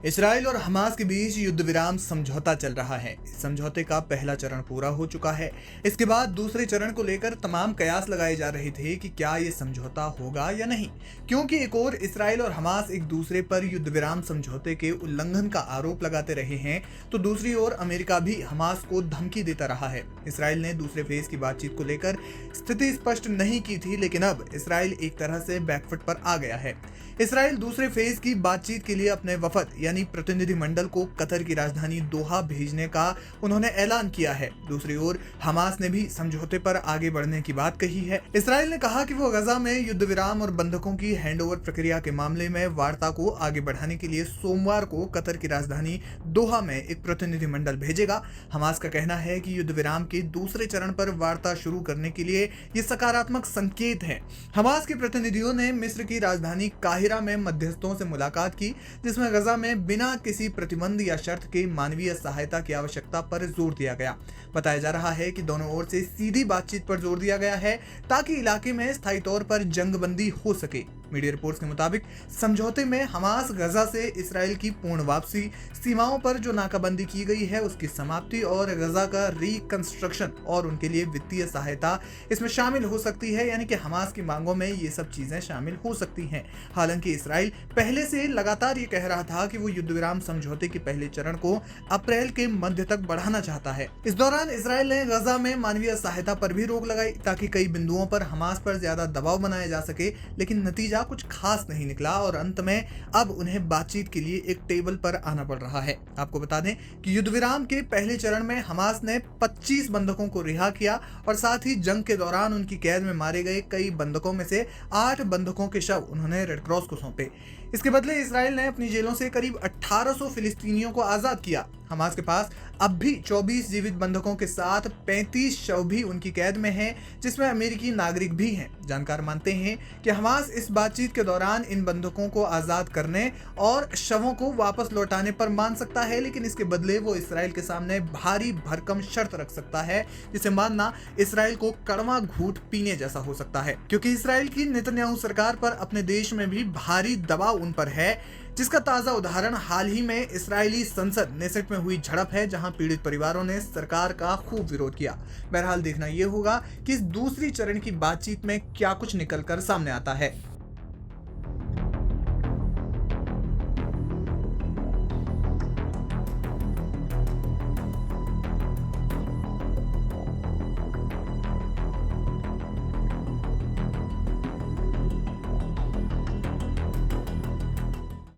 Israel और Hamas के बीच युद्ध विराम समझौता चल रहा है। इस समझौते का पहला चरण पूरा हो चुका है। इसके बाद दूसरे चरण को लेकर तमाम कयास लगाए जा रहे थे कि क्या ये समझौता होगा या नहीं, क्योंकि एक ओर इसराइल और हमास एक दूसरे पर युद्ध विराम समझौते के उल्लंघन का आरोप लगाते रहे हैं, तो दूसरी ओर अमेरिका भी हमास को धमकी देता रहा है। इसराइल ने दूसरे फेज की बातचीत को लेकर स्थिति स्पष्ट नहीं की थी, लेकिन अब इसराइल एक तरह से बैकफुट पर आ गया है। इसराइल दूसरे फेज की बातचीत के लिए अपने वफद यानी प्रतिनिधिमंडल को कतर की राजधानी दोहा भेजने का उन्होंने ऐलान किया है। दूसरी ओर हमास ने भी समझौते पर आगे बढ़ने की बात कही है। इसराइल ने कहा कि वो गजा में युद्ध विराम और बंधकों की हैंडओवर प्रक्रिया के मामले में वार्ता को आगे बढ़ाने के लिए सोमवार को कतर की राजधानी दोहा में एक प्रतिनिधिमंडल भेजेगा। हमास का कहना है कि युद्ध विराम के दूसरे चरण पर वार्ता शुरू करने के लिए ये सकारात्मक संकेत है। हमास के प्रतिनिधियों ने मिस्र की राजधानी काहिरा में मध्यस्थों से मुलाकात की, जिसमें गजा में बिना किसी प्रतिबंध या शर्त के मानवीय सहायता की आवश्यकता पर जोर दिया गया। बताया जा रहा है कि दोनों ओर से सीधी बातचीत पर जोर दिया गया है ताकि इलाके में स्थायी तौर पर जंगबंदी हो सके। मीडिया रिपोर्ट्स के मुताबिक समझौते में हमास गजा से इसराइल की पूर्ण वापसी, सीमाओं पर जो नाकाबंदी की गई है उसकी समाप्ति और गजा का रिकंस्ट्रक्शन और उनके लिए वित्तीय सहायता इसमें शामिल हो सकती है। यानी कि हमास की मांगों में ये सब चीजें शामिल हो सकती हैं। हालांकि इसराइल पहले से लगातार ये कह रहा था कि वो युद्ध विराम समझौते के पहले चरण को अप्रैल के मध्य तक बढ़ाना चाहता है। इस दौरान इसराइल ने गजा में मानवीय सहायता पर भी रोक लगाई ताकि कई बिंदुओं पर हमास पर ज्यादा दबाव बनाया जा सके, लेकिन नतीजा कुछ खास नहीं निकला और अंत में अब उन्हें बातचीत के लिए एक टेबल पर आना पड़ रहा है। आपको बता दें कि युद्ध विराम के पहले चरण में हमास ने 25 बंधकों को रिहा किया और साथ ही जंग के दौरान उनकी कैद में मारे गए कई बंधकों में से 8 बंधकों के शव उन्होंने रेड क्रॉस को सौंपे। इसके बदले इसराइल ने अपनी जेलों से करीब 1800 फिलिस्तीनियों को आजाद किया। हमास के पास अब भी 24 जीवित बंधकों के साथ 35 शव भी उनकी कैद में हैं, जिसमें अमेरिकी नागरिक भी हैं। जानकार मानते हैं कि हमास इस बातचीत के दौरान इन बंधकों को आजाद करने और शवों को वापस लौटाने पर मान सकता है, लेकिन इसके बदले वो इसराइल के सामने भारी भरकम शर्त रख सकता है, जिसे मानना इसराइल को कड़वा घूंट पीने जैसा हो सकता है, क्योंकि इसराइल की नेतन्याहू सरकार पर अपने देश में भी भारी दबाव उन पर है, जिसका ताजा उदाहरण हाल ही में इस्राएली संसद नेसेट में हुई झड़प है, जहां पीड़ित परिवारों ने सरकार का खूब विरोध किया। बहरहाल देखना यह होगा कि इस दूसरी चरण की बातचीत में क्या कुछ निकलकर सामने आता है।